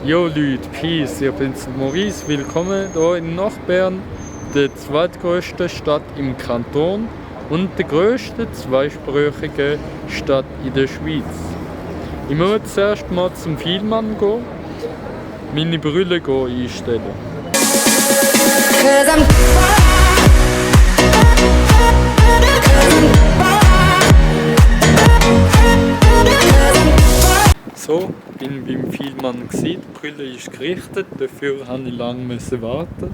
Jo Leute, Peace, ich bin's Maurice, willkommen hier in Nachbern, der zweitgrößten Stadt im Kanton und der grössten zweisprachigen Stadt in der Schweiz. Ich muss zuerst mal zum Vielmann gehen, meine Brille einstellen. So, bin beim Vielmann gewesen. Die Brille ist gerichtet, dafür musste ich lange warten.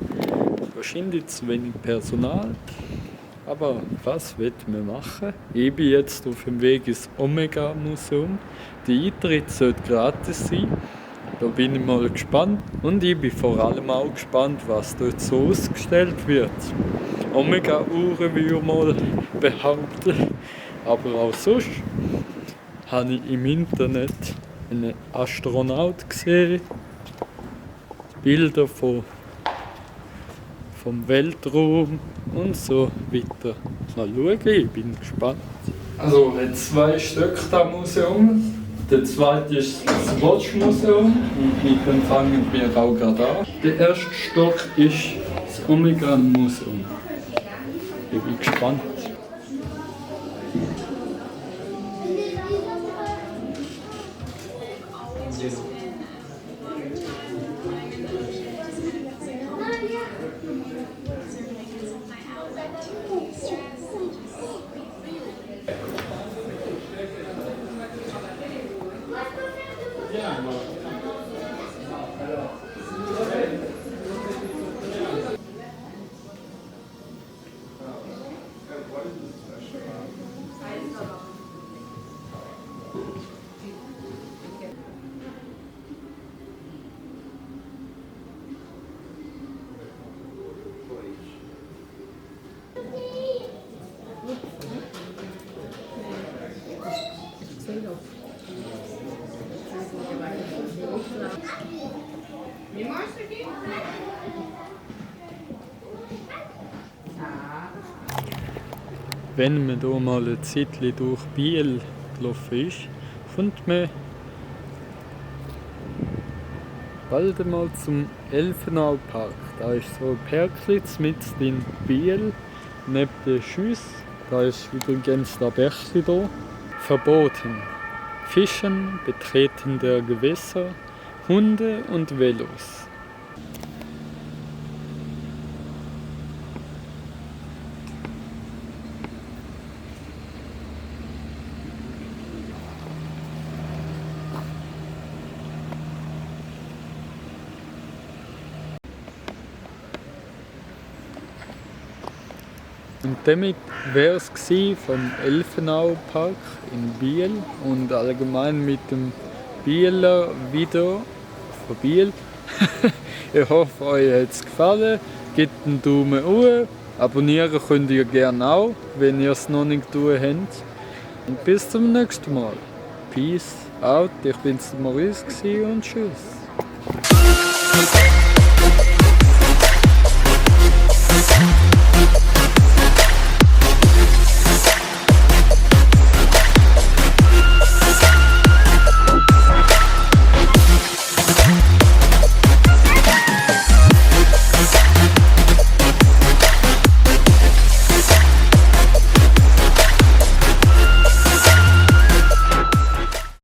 Wahrscheinlich zu wenig Personal. Aber was will man machen? Ich bin jetzt auf dem Weg ins Omega-Museum. Der Eintritt sollte gratis sein. Da bin ich mal gespannt. Und ich bin vor allem auch gespannt, was dort so ausgestellt wird. Omega-Uhren würde ich mal behaupten. Aber auch sonst habe ich im Internet einen Astronaut gesehen, Bilder vom Weltraum und so weiter. Mal schauen, ich bin gespannt. Also, es hat 2 Stück da Museum. Der zweite ist das Watch-Museum und mit dem fangen wir auch gerade an. Der erste Stock ist das Omega-Museum. Ich bin gespannt. Wenn man hier mal ein Zeitchen durch Biel gelaufen ist, kommt man bald einmal zum Elfenaupark. Da ist so ein Parkplatz mit in Biel, neben den Schüssen. Da ist übrigens der Bächli hier. Verboten. Fischen, Betreten der Gewässer, Hunde und Velos. Und damit wäre es vom Elfenaupark in Biel und allgemein mit dem Bieler Video von Biel. Ich hoffe, euch hat es gefallen. Gebt einen Daumen hoch. Abonnieren könnt ihr gerne auch, wenn ihr es noch nicht getan habt. Und bis zum nächsten Mal. Peace out. Ich bin's Maurice und tschüss.